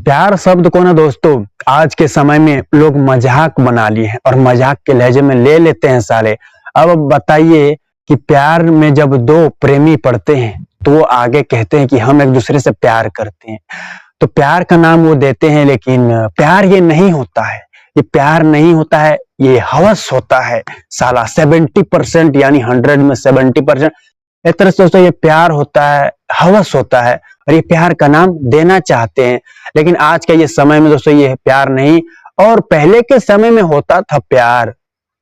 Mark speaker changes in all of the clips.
Speaker 1: प्यार शब्द को ना दोस्तों आज के समय में लोग मजाक बना लिए हैं और मजाक के लहजे में ले लेते हैं साले। अब बताइए कि प्यार में जब दो प्रेमी पड़ते हैं तो वो आगे कहते हैं कि हम एक दूसरे से प्यार करते हैं। तो प्यार का नाम वो देते हैं, लेकिन प्यार ये नहीं होता है। ये प्यार नहीं होता है, ये हवस होता है साला। 70% यानी 100 में 70% एक तरह से दोस्तों ये प्यार होता है, हवस होता है और ये प्यार का नाम देना चाहते हैं। लेकिन आज के ये समय में दोस्तों ये प्यार नहीं, और पहले के समय में होता था प्यार,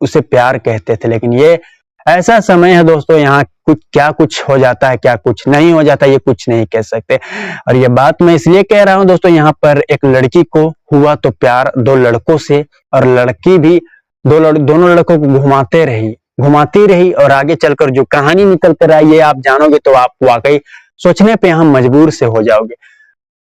Speaker 1: उसे प्यार कहते थे। लेकिन ये ऐसा समय है दोस्तों, यहाँ कुछ हो जाता है, क्या कुछ नहीं हो जाता, ये कुछ नहीं कह सकते। और ये बात मैं इसलिए कह रहा हूँ दोस्तों, यहाँ पर एक लड़की को हुआ तो प्यार दो लड़कों से, और लड़की भी दोनों लड़कों को घुमाती रही और आगे चलकर जो कहानी निकल कर आई ये आप जानोगे तो आप वाकई सोचने पे हम मजबूर से हो जाओगे।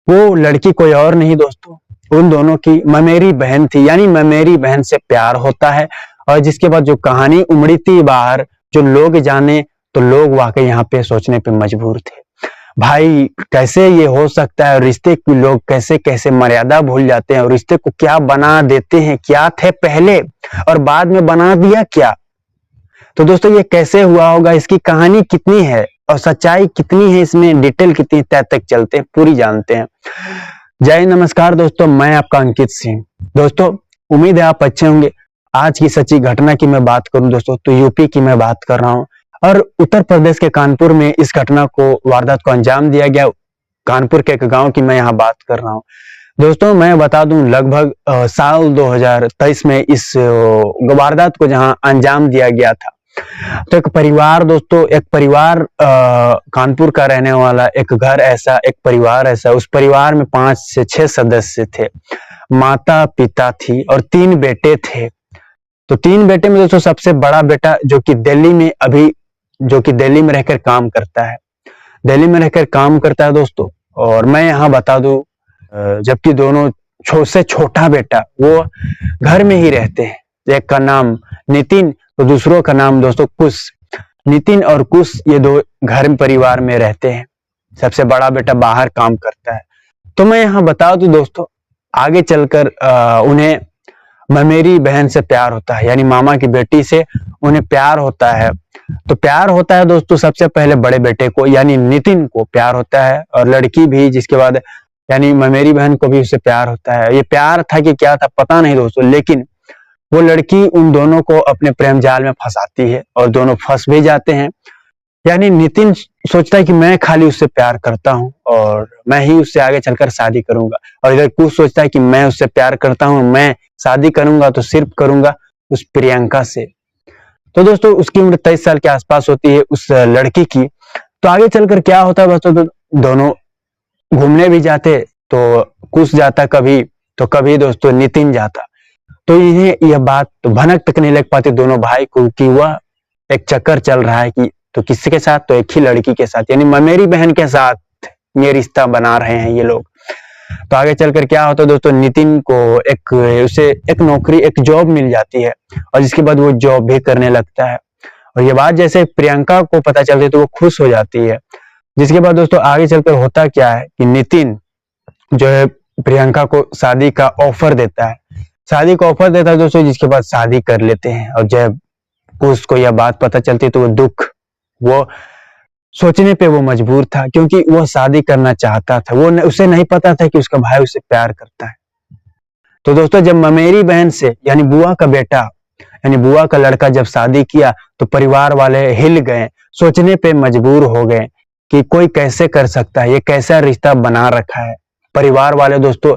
Speaker 1: वो लड़की कोई और नहीं दोस्तों, उन दोनों की ममेरी बहन थी। यानी ममेरी बहन से प्यार होता है, और जिसके बाद जो कहानी उमड़ी थी बाहर, जो लोग जाने तो लोग वाकई यहाँ पे सोचने पे मजबूर थे। भाई कैसे ये हो सकता है, रिश्ते की लोग कैसे कैसे मर्यादा भूल जाते हैं और रिश्ते को क्या बना देते हैं। क्या थे पहले और बाद में बना दिया क्या। तो दोस्तों ये कैसे हुआ होगा, इसकी कहानी कितनी है और सच्चाई कितनी है, इसमें डिटेल कितनी तय तक चलते हैं, पूरी जानते हैं। जय नमस्कार दोस्तों, मैं आपका अंकित सिंह। दोस्तों उम्मीद है आप अच्छे होंगे। आज की सच्ची घटना की मैं बात करूं दोस्तों तो यूपी की मैं बात कर रहा हूं, और उत्तर प्रदेश के कानपुर में इस घटना को वारदात को अंजाम दिया गया। कानपुर के एक गांव की मैं यहाँ बात कर रहा हूँ दोस्तों। मैं बता दूं लगभग साल 2023 में इस वारदात को जहां अंजाम दिया गया था। तो एक परिवार कानपुर का रहने वाला, एक परिवार ऐसा, उस परिवार में 5 से 6 सदस्य थे। माता पिता थी और 3 बेटे थे। तो 3 बेटे में दोस्तों सबसे बड़ा बेटा जो कि दिल्ली में रहकर काम करता है दोस्तों। और मैं यहाँ बता दूं जबकि दोनों से छोटा बेटा वो घर में ही रहते हैं। एक का नाम नितिन तो दूसरों का नाम दोस्तों कुश। नितिन और कुश ये दो घर परिवार में रहते हैं। सबसे बड़ा बेटा बाहर काम करता है। तो मैं यहाँ बता दूं दोस्तों, आगे चलकर उन्हें ममेरी बहन से प्यार होता है, यानी मामा की बेटी से उन्हें प्यार होता है। तो प्यार होता है दोस्तों सबसे पहले बड़े बेटे को यानी नितिन को प्यार होता है, और लड़की भी, जिसके बाद यानी ममेरी बहन को भी उससे प्यार होता है। ये प्यार था कि क्या था पता नहीं दोस्तों, लेकिन वो लड़की उन दोनों को अपने प्रेम जाल में फंसाती है और दोनों फंस भी जाते हैं। यानी नितिन सोचता है कि मैं खाली उससे प्यार करता हूँ और मैं ही उससे आगे चलकर शादी करूंगा, और इधर कुछ सोचता है कि मैं उससे प्यार करता हूँ, मैं शादी करूंगा तो सिर्फ करूंगा उस प्रियंका से। तो दोस्तों उसकी उम्र 23 साल के आसपास होती है उस लड़की की। तो आगे चलकर क्या होता है दोस्तों, दोनों घूमने भी जाते, तो कुछ जाता कभी, तो कभी दोस्तों नितिन जाता। तो इन्हें यह बात तो भनक तक नहीं लग पाती दोनों भाई को कि वह एक चक्कर चल रहा है कि तो किसके साथ, तो एक ही लड़की के साथ, यानी ममेरी बहन के साथ ये रिश्ता बना रहे हैं ये लोग। तो आगे चलकर क्या होता है दोस्तों, नितिन को उसे एक नौकरी, एक जॉब मिल जाती है, और जिसके बाद वो जॉब भी करने लगता है। और ये बात जैसे प्रियंका को पता चलती है तो वो खुश हो जाती है। जिसके बाद दोस्तों आगे चलकर होता क्या है कि नितिन जो है प्रियंका को शादी का ऑफर देता है दोस्तों, जिसके बाद शादी कर लेते हैं। और जब उसको यह बात पता चलती है तो वो सोचने पे वो मजबूर था, क्योंकि वो शादी करना चाहता था। उसे नहीं पता था कि उसका भाई उसे प्यार करता है। तो दोस्तों जब ममेरी बहन से यानी बुआ का बेटा, यानी बुआ का लड़का जब शादी किया तो परिवार वाले हिल गए, सोचने पे मजबूर हो गए कि कोई कैसे कर सकता है, ये कैसा रिश्ता बना रखा है। परिवार वाले दोस्तों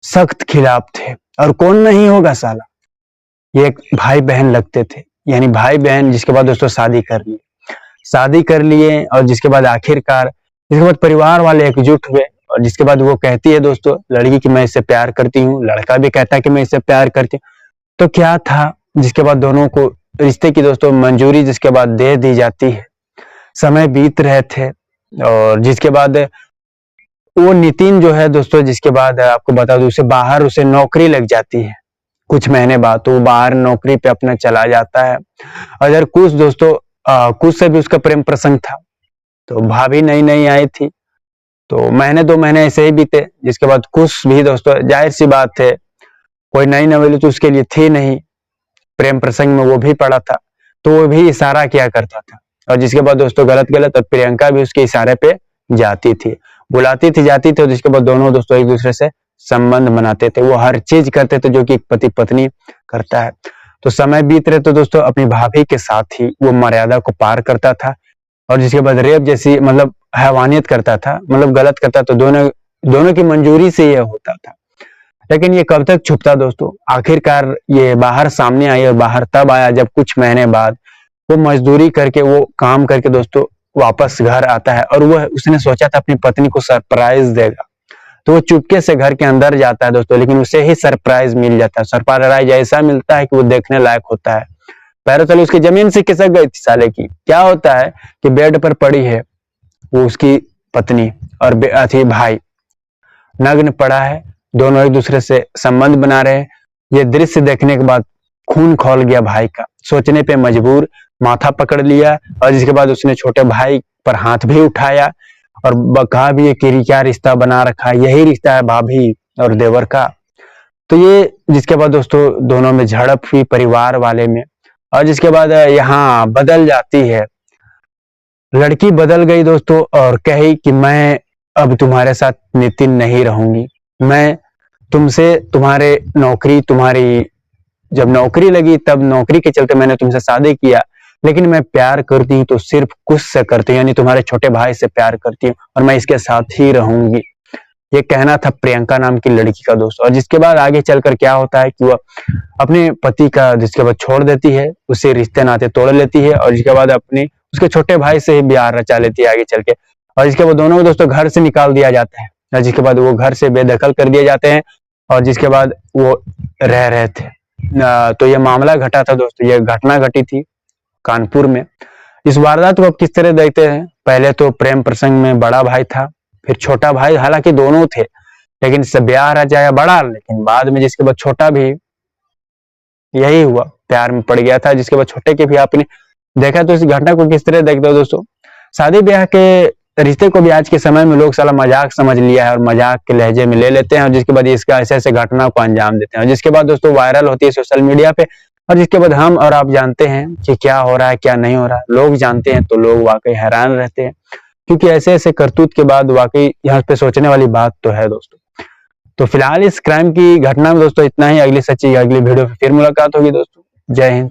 Speaker 1: सख्त खिलाफ थे, और कौन नहीं होगा साला, ये एक भाई बहन लगते थे, यानी भाई बहन। जिसके बाद दोस्तों शादी कर लिए और जिसके बाद आखिरकार जिसके बाद परिवार वाले एकजुट हुए, और जिसके बाद वो कहती है दोस्तों लड़की कि मैं इससे प्यार करती हूँ, लड़का भी कहता है कि मैं इससे प्यार करती हूँ। तो क्या था, जिसके बाद दोनों को रिश्ते की दोस्तों मंजूरी जिसके बाद दे दी जाती है। समय बीत रहे थे, और जिसके बाद वो नितिन जो है दोस्तों, जिसके बाद आपको बता दूं उसे नौकरी लग जाती है कुछ महीने बाद, तो वो बाहर नौकरी पे अपना चला जाता है। और इधर कुछ दोस्तों कुछ से भी उसका प्रेम प्रसंग था। तो भाभी नई नई आई थी, तो महीने 2 महीने ऐसे ही बीते, जिसके बाद कुछ भी दोस्तों जाहिर सी बात है, कोई नई नवेली तो उसके लिए थी नहीं, प्रेम प्रसंग में वो भी पड़ा था, तो वो भी इशारा किया करता था, और जिसके बाद दोस्तों गलत गलत, और प्रियंका भी उसके इशारे पे जाती थी, बुलाती थी, जाती थी, और जिसके बाद दोनों दोस्तों एक दूसरे से संबंध बनाते थे, वो हर चीज करते थे जो कि एक पति पत्नी करता है। तो समय बीत रहे तो दोस्तों अपनी भाभी के साथ ही वो मर्यादा को पार करता था, और जिसके बाद रेप जैसी मतलब हैवानियत करता था, मतलब गलत करता, तो दोनों की मंजूरी से यह होता था। लेकिन ये कब तक छुपता दोस्तों, आखिरकार ये बाहर सामने आई, और बाहर तब आया जब कुछ महीने बाद वो मजदूरी करके, वो काम करके दोस्तों वापस घर आता है, और वह उसने सोचा था अपनी पत्नी को सरप्राइज देगा, तो वो चुपके से घर के अंदर जाता है दोस्तों, लेकिन उसे ही सरप्राइज मिल जाता है। सरप्राइज ऐसा मिलता है कि वो देखने लायक होता है। पैरों तले उसकी जमीन से खिसक गई थी साले की। क्या होता है कि बेड पर पड़ी है वो उसकी पत्नी, और भाई नग्न पड़ा है, दोनों एक दूसरे से संबंध बना रहे हैं। ये दृश्य देखने के बाद खून खौल गया भाई का, सोचने पे मजबूर, माथा पकड़ लिया, और जिसके बाद उसने छोटे भाई पर हाथ भी उठाया, और कहा भी है कि क्या रिश्ता बना रखा है, यही रिश्ता है भाभी और देवर का। तो ये जिसके बाद दोस्तों दोनों में झड़प हुई परिवार वाले में, और जिसके बाद यहाँ बदल जाती है, लड़की बदल गई दोस्तों, और कही कि मैं अब तुम्हारे साथ नितिन नहीं रहूंगी, मैं तुमसे तुम्हारे नौकरी, तुम्हारी जब नौकरी लगी तब नौकरी के चलते मैंने तुमसे शादी किया, लेकिन मैं प्यार करती हूँ तो सिर्फ कुछ से करती हूँ, यानी तुम्हारे छोटे भाई से प्यार करती हूँ, और मैं इसके साथ ही रहूंगी। ये कहना था प्रियंका नाम की लड़की का दोस्तों। और जिसके बाद आगे चलकर क्या होता है कि वह अपने पति का जिसके बाद छोड़ देती है, उससे रिश्ते नाते तोड़ लेती है, और जिसके बाद अपने उसके छोटे भाई से ही ब्याह रचा लेती है आगे चल के, और जिसके बाद दोनों को दोस्तों घर से निकाल दिया जाता है, और जिसके बाद वो घर से बेदखल कर दिए जाते हैं, और जिसके बाद वो रह रहे थे। तो ये मामला घटा था दोस्तों, ये घटना घटी थी कानपुर में। इस वारदात को आप किस तरह देखते हैं? पहले तो प्रेम प्रसंग में बड़ा भाई था, फिर छोटा भाई, हालांकि दोनों थे, लेकिन इससे ब्याह रचाया बड़ा, लेकिन बाद में जिसके बाद छोटा भी यही हुआ, प्यार में पड़ गया था, जिसके बाद छोटे के भी आपने देखा। तो इस घटना को किस तरह देखते हो दोस्तों? शादी ब्याह के रिश्ते को भी आज के समय में लोग साला मजाक समझ लिया है, और मजाक के लहजे में ले लेते हैं, और जिसके बाद इसका ऐसे ऐसे घटना को अंजाम देते हैं, और जिसके बाद दोस्तों वायरल होती है सोशल मीडिया पे, और जिसके बाद हम और आप जानते हैं कि क्या हो रहा है क्या नहीं हो रहा है। लोग जानते हैं तो लोग वाकई हैरान रहते हैं, क्योंकि ऐसे ऐसे करतूत के बाद वाकई यहाँ पे सोचने वाली बात तो है दोस्तों। तो फिलहाल इस क्राइम की घटना में दोस्तों इतना ही। अगली वीडियो पे फिर मुलाकात होगी दोस्तों। जय हिंद।